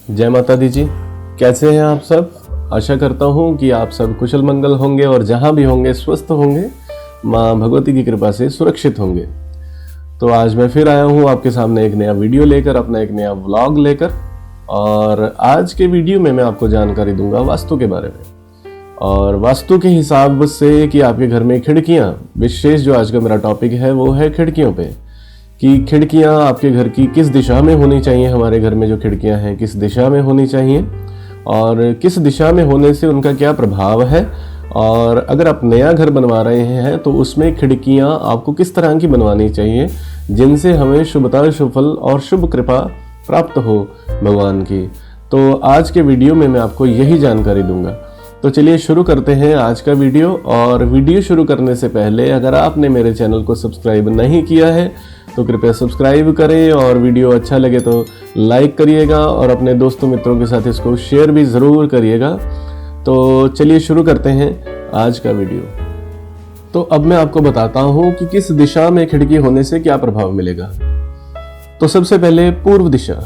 जय माता दी जी। कैसे हैं आप सब? आशा करता हूँ कि आप सब कुशल मंगल होंगे और जहाँ भी होंगे स्वस्थ होंगे, माँ भगवती की कृपा से सुरक्षित होंगे। तो आज मैं फिर आया हूँ आपके सामने एक नया वीडियो लेकर, अपना एक नया व्लॉग लेकर। और आज के वीडियो में मैं आपको जानकारी दूंगा वास्तु के बारे में, और वास्तु के हिसाब से कि आपके घर में खिड़कियाँ, विशेष जो आज का मेरा टॉपिक है वो है खिड़कियों पे, कि खिड़कियाँ आपके घर की किस दिशा में होनी चाहिए। हमारे घर में जो खिड़कियाँ हैं किस दिशा में होनी चाहिए और किस दिशा में होने से उनका क्या प्रभाव है। और अगर आप नया घर बनवा रहे हैं तो उसमें खिड़कियाँ आपको किस तरह की बनवानी चाहिए जिनसे हमें शुभता, शुभ फल और शुभ कृपा प्राप्त हो भगवान की। तो आज के वीडियो में मैं आपको यही जानकारी दूंगा। तो चलिए शुरू करते हैं आज का वीडियो। और वीडियो शुरू करने से पहले अगर आपने मेरे चैनल को सब्सक्राइब नहीं किया है तो कृपया सब्सक्राइब करें, और वीडियो अच्छा लगे तो लाइक करिएगा और अपने दोस्तों मित्रों के साथ इसको शेयर भी ज़रूर करिएगा। तो चलिए शुरू करते हैं आज का वीडियो। तो अब मैं आपको बताता हूँ कि किस दिशा में खिड़की होने से क्या प्रभाव मिलेगा। तो सबसे पहले पूर्व दिशा,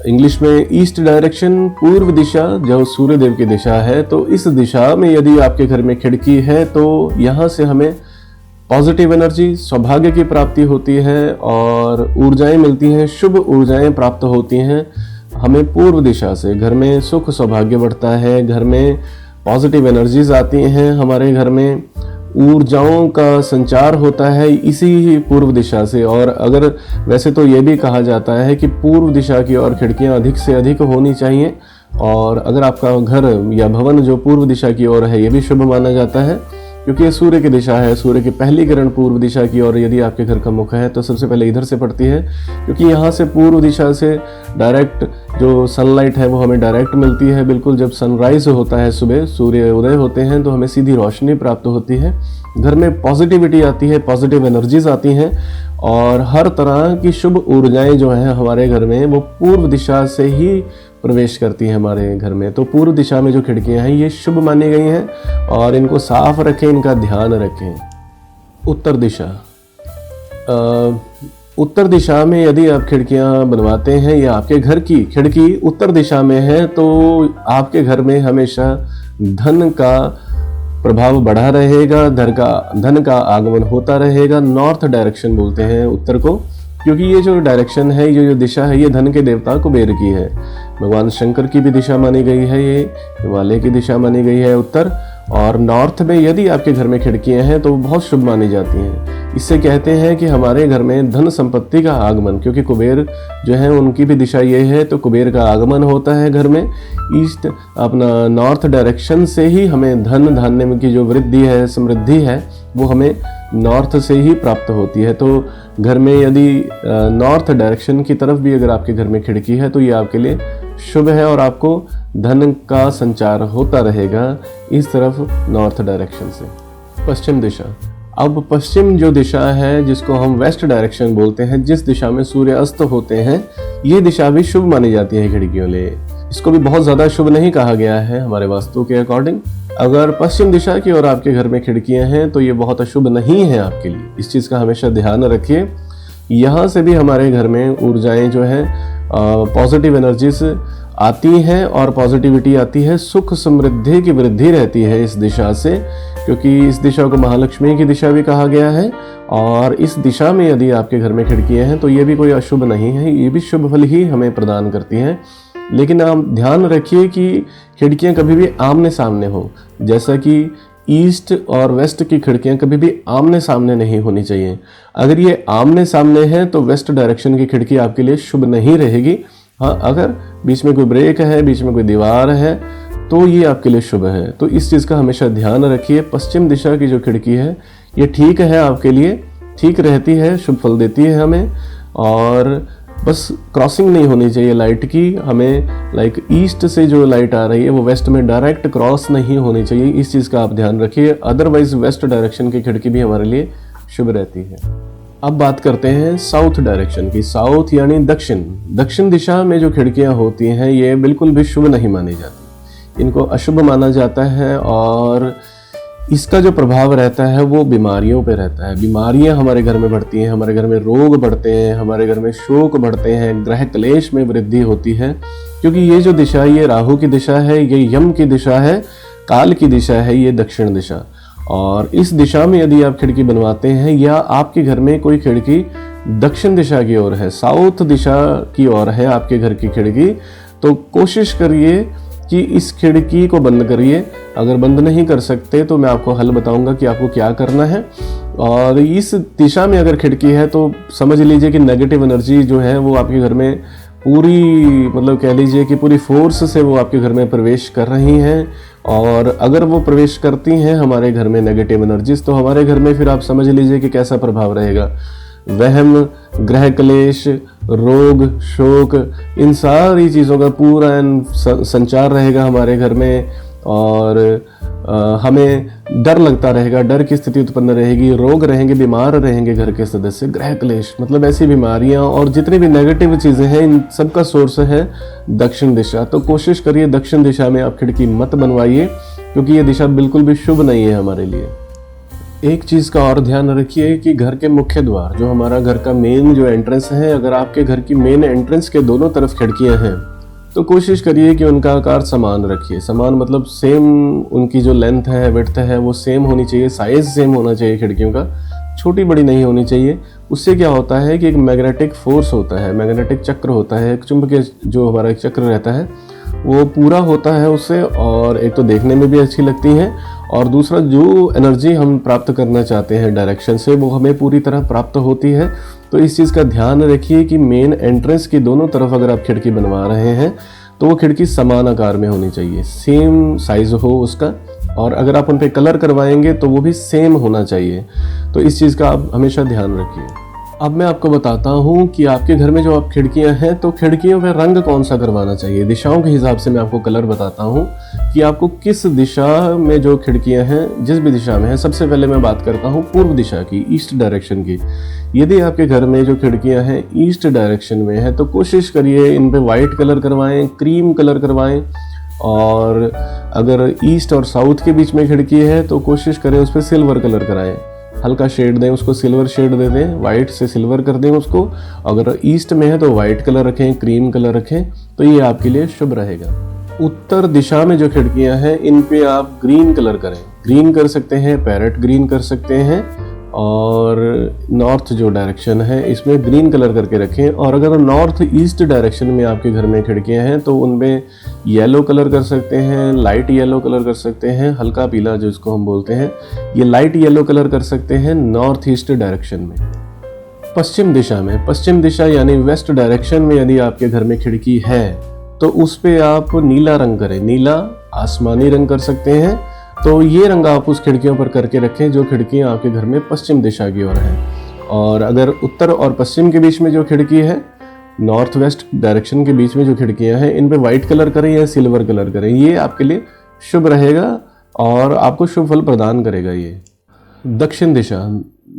इंग्लिश में ईस्ट डायरेक्शन, पूर्व दिशा जो सूर्य देव की दिशा है। तो इस दिशा में यदि आपके घर में खिड़की है तो यहाँ से हमें पॉजिटिव एनर्जी, सौभाग्य की प्राप्ति होती है और ऊर्जाएं मिलती हैं, शुभ ऊर्जाएं प्राप्त होती हैं। हमें पूर्व दिशा से घर में सुख सौभाग्य बढ़ता है, घर में पॉजिटिव एनर्जीज आती हैं, हमारे घर में ऊर्जाओं का संचार होता है इसी पूर्व दिशा से। और अगर वैसे तो ये भी कहा जाता है कि पूर्व दिशा की ओर खिड़कियां अधिक से अधिक होनी चाहिए, और अगर आपका घर या भवन जो पूर्व दिशा की ओर है ये भी शुभ माना जाता है, क्योंकि ये सूर्य की दिशा है। सूर्य की पहली किरण पूर्व दिशा की ओर यदि आपके घर का मुख है तो सबसे पहले इधर से पड़ती है, क्योंकि यहाँ से पूर्व दिशा से डायरेक्ट जो सनलाइट है वो हमें डायरेक्ट मिलती है। बिल्कुल जब सनराइज होता है, सुबह सूर्य उदय होते हैं तो हमें सीधी रोशनी प्राप्त होती है, घर में पॉजिटिविटी आती है, पॉजिटिव एनर्जीज आती हैं, और हर तरह की शुभ ऊर्जाएं जो हैं हमारे घर में वो पूर्व दिशा से ही प्रवेश करती हैं हमारे घर में। तो पूर्व दिशा में जो खिड़कियां हैं ये शुभ मानी गई हैं और इनको साफ रखें, इनका ध्यान रखें। उत्तर दिशा, उत्तर दिशा में यदि आप खिड़कियां बनवाते हैं या आपके घर की खिड़की उत्तर दिशा में है तो आपके घर में हमेशा धन का प्रभाव बढ़ा रहेगा, धन का आगमन होता रहेगा। नॉर्थ डायरेक्शन बोलते हैं उत्तर को, क्योंकि ये जो डायरेक्शन है, ये जो दिशा है, ये धन के देवता कुबेर की है। भगवान शंकर की भी दिशा मानी गई है, ये हिमालय की दिशा मानी गई है उत्तर। और नॉर्थ में यदि आपके घर में खिड़कियां हैं तो बहुत शुभ मानी जाती हैं। इससे कहते हैं कि हमारे घर में धन संपत्ति का आगमन, क्योंकि कुबेर जो है उनकी भी दिशा ये है, तो कुबेर का आगमन होता है घर में। ईस्ट अपना नॉर्थ डायरेक्शन से ही हमें धन धान्य की जो वृद्धि है, समृद्धि है, वो हमें नॉर्थ से ही प्राप्त होती है। तो घर में यदि नॉर्थ डायरेक्शन की तरफ भी अगर आपके घर में खिड़की है तो ये आपके लिए शुभ है और आपको धन का संचार होता रहेगा इस तरफ नॉर्थ डायरेक्शन से। पश्चिम दिशा, अब पश्चिम जो दिशा है जिसको हम वेस्ट डायरेक्शन बोलते हैं, जिस दिशा में सूर्य अस्त होते हैं, ये दिशा भी शुभ मानी जाती है खिड़कियों लिए। इसको भी बहुत ज़्यादा शुभ नहीं कहा गया है हमारे वास्तु के अकॉर्डिंग। अगर पश्चिम दिशा की ओर आपके घर में खिड़कियां हैं तो ये बहुत अशुभ नहीं है आपके लिए, इस चीज़ का हमेशा ध्यान रखिए। यहाँ से भी हमारे घर में ऊर्जाएं जो है पॉजिटिव एनर्जीज आती हैं और पॉजिटिविटी आती है, सुख समृद्धि की वृद्धि रहती है इस दिशा से, क्योंकि इस दिशा को महालक्ष्मी की दिशा भी कहा गया है। और इस दिशा में यदि आपके घर में खिड़कियां हैं तो ये भी कोई अशुभ नहीं है, ये भी शुभ फल ही हमें प्रदान करती हैं। लेकिन आप ध्यान रखिए कि खिड़कियां कभी भी आमने सामने हो, जैसा कि ईस्ट और वेस्ट की खिड़कियां कभी भी आमने सामने नहीं होनी चाहिए। अगर ये आमने सामने है तो वेस्ट डायरेक्शन की खिड़की आपके लिए शुभ नहीं रहेगी। हाँ, अगर बीच में कोई ब्रेक है, बीच में कोई दीवार है तो ये आपके लिए शुभ है। तो इस चीज़ का हमेशा ध्यान रखिए। पश्चिम दिशा की जो खिड़की है ये ठीक है आपके लिए, ठीक रहती है, शुभ फल देती है हमें। और बस क्रॉसिंग नहीं होनी चाहिए लाइट की, हमें लाइक ईस्ट से जो लाइट आ रही है वो वेस्ट में डायरेक्ट क्रॉस नहीं होनी चाहिए, इस चीज़ का आप ध्यान रखिए। अदरवाइज वेस्ट डायरेक्शन की खिड़की भी हमारे लिए शुभ रहती है। अब बात करते हैं साउथ डायरेक्शन की। साउथ यानी दक्षिण, दक्षिण दिशा में जो खिड़कियां होती हैं ये बिल्कुल भी शुभ नहीं मानी जाती, इनको अशुभ माना जाता है। और इसका जो प्रभाव रहता है वो बीमारियों पे रहता है। बीमारियां हमारे घर में बढ़ती हैं, हमारे घर में रोग बढ़ते हैं, हमारे घर में शोक बढ़ते हैं, ग्रह क्लेश में वृद्धि होती है। क्योंकि ये जो दिशा, ये राहु की दिशा है, ये यम की दिशा है, काल की दिशा है, ये दक्षिण दिशा। और इस दिशा में यदि आप खिड़की बनवाते हैं या आपके घर में कोई खिड़की दक्षिण दिशा की ओर है, साउथ दिशा की ओर है आपके घर की खिड़की, तो कोशिश करिए कि इस खिड़की को बंद करिए। अगर बंद नहीं कर सकते तो मैं आपको हल बताऊंगा कि आपको क्या करना है। और इस दिशा में अगर खिड़की है तो समझ लीजिए कि नेगेटिव एनर्जी जो है वो आपके घर में पूरी, मतलब कह लीजिए कि पूरी फोर्स से वो आपके घर में प्रवेश कर रही हैं। और अगर वो प्रवेश करती हैं हमारे घर में नेगेटिव एनर्जीज, तो हमारे घर में फिर आप समझ लीजिए कि कैसा प्रभाव रहेगा। वहम, ग्रह क्लेश, रोग, शोक, इन सारी चीज़ों का पूरा संचार रहेगा हमारे घर में। और हमें डर लगता रहेगा, डर की स्थिति उत्पन्न रहेगी, रोग रहेंगे, बीमार रहेंगे घर के सदस्य। ग्रह क्लेश मतलब ऐसी बीमारियां और जितनी भी नेगेटिव चीज़ें हैं, इन सब का सोर्स है दक्षिण दिशा। तो कोशिश करिए दक्षिण दिशा में आप खिड़की मत बनवाइए, क्योंकि ये दिशा बिल्कुल भी शुभ नहीं है हमारे लिए। एक चीज़ का और ध्यान रखिए कि घर के मुख्य द्वार, जो हमारा घर का मेन जो एंट्रेंस है, अगर आपके घर की मेन एंट्रेंस के दोनों तरफ खिड़कियां हैं तो कोशिश करिए कि उनका आकार समान रखिए। समान मतलब सेम, उनकी जो लेंथ है, विड्थ है, वो सेम होनी चाहिए, साइज सेम होना चाहिए खिड़कियों का, छोटी बड़ी नहीं होनी चाहिए। उससे क्या होता है कि एक मैग्नेटिक फोर्स होता है, मैग्नेटिक चक्र होता है, एक चुंबकीय जो हमारा एक चक्र रहता है वो पूरा होता है उससे। और एक तो देखने में भी अच्छी लगती हैं, और दूसरा जो एनर्जी हम प्राप्त करना चाहते हैं डायरेक्शन से, वो हमें पूरी तरह प्राप्त होती है। तो इस चीज़ का ध्यान रखिए कि मेन एंट्रेंस की दोनों तरफ अगर आप खिड़की बनवा रहे हैं तो वो खिड़की समान आकार में होनी चाहिए, सेम साइज हो उसका। और अगर आप उन पर कलर करवाएंगे तो वो भी सेम होना चाहिए। तो इस चीज़ का आप हमेशा ध्यान रखिए। अब मैं आपको बताता हूँ कि आपके घर में जो आप खिड़कियाँ हैं तो खिड़कियों पे रंग कौन सा करवाना चाहिए। दिशाओं के हिसाब से मैं आपको कलर बताता हूँ कि आपको किस दिशा में जो खिड़कियाँ हैं, जिस भी दिशा में है। सबसे पहले मैं बात करता हूँ पूर्व दिशा की, ईस्ट डायरेक्शन की। यदि आपके घर में जो खिड़कियाँ हैं ईस्ट डायरेक्शन में है तो कोशिश करिए इन पे वाइट कलर करवाएं, क्रीम कलर करवाएं। और अगर ईस्ट और साउथ के बीच में खिड़की है तो कोशिश करें उस पर सिल्वर कलर कराएं, हल्का शेड दें उसको, सिल्वर शेड दे दें, वाइट से सिल्वर कर दें उसको। अगर ईस्ट में है तो वाइट कलर रखें, क्रीम कलर रखें, तो ये आपके लिए शुभ रहेगा। उत्तर दिशा में जो खिड़कियां हैं इन पे आप ग्रीन कलर करें, ग्रीन कर सकते हैं, पैरेट ग्रीन कर सकते हैं। और नॉर्थ जो डायरेक्शन है इसमें ग्रीन कलर करके रखें। और अगर नॉर्थ ईस्ट डायरेक्शन में आपके घर में खिड़कियां हैं तो उनमें येलो कलर कर सकते हैं, लाइट येलो कलर कर सकते हैं, हल्का पीला जो इसको हम बोलते हैं, ये लाइट येलो कलर कर सकते हैं नॉर्थ ईस्ट डायरेक्शन में। पश्चिम दिशा में, पश्चिम दिशा यानी वेस्ट डायरेक्शन में यदि आपके घर में खिड़की है तो उस पे आप नीला रंग करें, नीला आसमानी रंग कर सकते हैं। तो ये रंग आप उस खिड़कियों पर करके रखें जो खिड़कियां आपके घर में पश्चिम दिशा की ओर हैं। और अगर उत्तर और पश्चिम के बीच में जो खिड़की है, नॉर्थ वेस्ट डायरेक्शन के बीच में जो खिड़कियां हैं, इन पे वाइट कलर करें या सिल्वर कलर करें, ये आपके लिए शुभ रहेगा और आपको शुभ फल प्रदान करेगा। ये दक्षिण दिशा,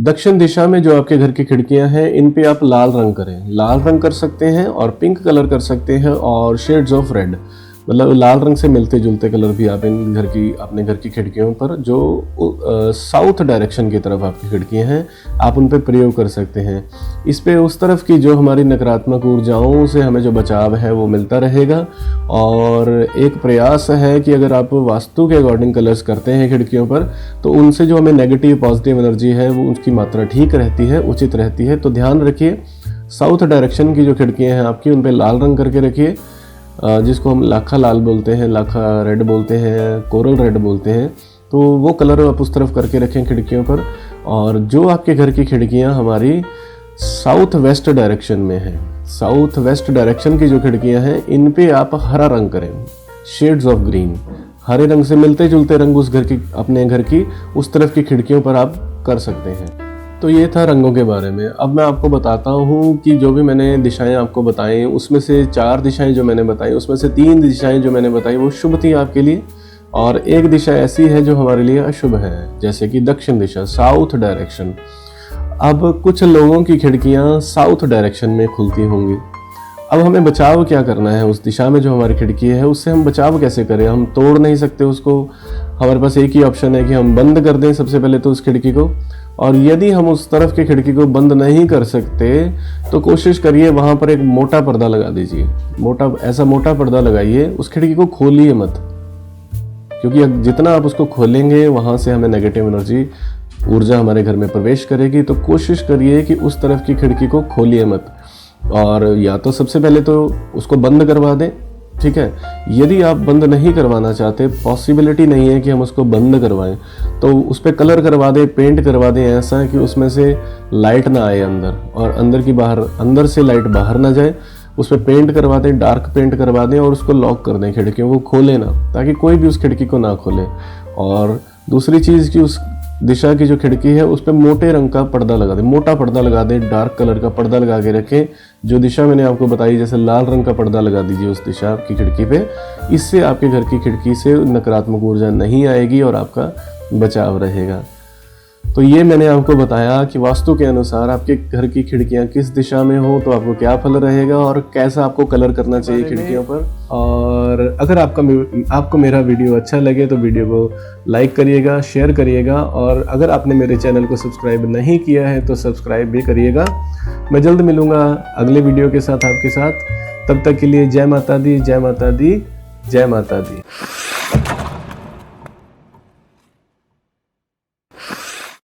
दक्षिण दिशा में जो आपके घर की खिड़कियां हैं इन पे आप लाल रंग करें, लाल रंग कर सकते हैं और पिंक कलर कर सकते हैं और शेड्स ऑफ रेड, मतलब लाल रंग से मिलते जुलते कलर भी आप इन घर की, अपने घर की खिड़कियों पर जो साउथ डायरेक्शन की तरफ आपकी खिड़कियां हैं आप उन पर प्रयोग कर सकते हैं। इस पे उस तरफ की जो हमारी नकारात्मक ऊर्जाओं से हमें जो बचाव है वो मिलता रहेगा। और एक प्रयास है कि अगर आप वास्तु के अकॉर्डिंग कलर्स करते हैं खिड़कियों पर तो उनसे जो हमें नेगेटिव पॉजिटिव एनर्जी है वो उसकी मात्रा ठीक रहती है, उचित रहती है। तो ध्यान रखिए साउथ डायरेक्शन की जो खिड़कियाँ हैं आपकी उन पर लाल रंग करके रखिए, जिसको हम लाखा लाल बोलते हैं, लाखा रेड बोलते हैं, कोरल रेड बोलते हैं। तो वो कलर आप उस तरफ करके रखें खिड़कियों पर। और जो आपके घर की खिड़कियां हमारी साउथ वेस्ट डायरेक्शन में हैं, साउथ वेस्ट डायरेक्शन की जो खिड़कियां हैं इन पे आप हरा रंग करें, शेड्स ऑफ ग्रीन, हरे रंग से मिलते जुलते रंग उस घर की, अपने घर की उस तरफ की खिड़कियों पर आप कर सकते हैं। तो ये था रंगों के बारे में। अब मैं आपको बताता हूँ कि जो भी मैंने दिशाएं आपको बताई उसमें से 4 दिशाएं जो मैंने बताई उसमें से 3 दिशाएं जो मैंने बताई वो शुभ थी आपके लिए, और एक दिशा ऐसी है जो हमारे लिए अशुभ है, जैसे कि दक्षिण दिशा, साउथ डायरेक्शन। अब कुछ लोगों की खिड़कियाँ साउथ डायरेक्शन में खुलती होंगी। अब हमें बचाव क्या करना है उस दिशा में जो हमारी खिड़की है, उससे हम बचाव कैसे करें? हम तोड़ नहीं सकते उसको, हमारे पास एक ही ऑप्शन है कि हम बंद कर दें सबसे पहले तो उस खिड़की को, और यदि हम उस तरफ की खिड़की को बंद नहीं कर सकते तो कोशिश करिए वहाँ पर एक मोटा पर्दा लगा दीजिए। ऐसा मोटा पर्दा लगाइए, उस खिड़की को खोलिए मत, क्योंकि जितना आप उसको खोलेंगे वहाँ से हमें नेगेटिव एनर्जी, ऊर्जा हमारे घर में प्रवेश करेगी। तो कोशिश करिए कि उस तरफ की खिड़की को खोलिए मत, और या तो सबसे पहले तो उसको बंद करवा दें, ठीक है। यदि आप बंद नहीं करवाना चाहते, पॉसिबिलिटी नहीं है कि हम उसको बंद करवाएं, तो उस पर कलर करवा दें, पेंट करवा दें ऐसा कि उसमें से लाइट ना आए अंदर, और अंदर से लाइट बाहर ना जाए। उस पर पेंट करवा दें, डार्क पेंट करवा दें, और उसको लॉक कर दें, खिड़कियों को खोले ना, ताकि कोई भी उस खिड़की को ना खोले। और दूसरी चीज़ कि उस दिशा की जो खिड़की है उस पर मोटे रंग का पर्दा लगा दें, मोटा पर्दा लगा दें, डार्क कलर का पर्दा लगा के रखें। जो दिशा मैंने आपको बताई, जैसे लाल रंग का पर्दा लगा दीजिए उस दिशा की खिड़की पे। इससे आपके घर की खिड़की से नकारात्मक ऊर्जा नहीं आएगी और आपका बचाव रहेगा। तो ये मैंने आपको बताया कि वास्तु के अनुसार आपके घर की खिड़कियां किस दिशा में हो तो आपको क्या फल रहेगा, और कैसा आपको कलर करना चाहिए खिड़कियों पर। और अगर आपको मेरा वीडियो अच्छा लगे तो वीडियो को लाइक करिएगा, शेयर करिएगा, और अगर आपने मेरे चैनल को सब्सक्राइब नहीं किया है तो सब्सक्राइब भी करिएगा। मैं जल्द मिलूंगा अगले वीडियो के साथ आपके साथ। तब तक के लिए जय माता दी, जय माता दी, जय माता दी।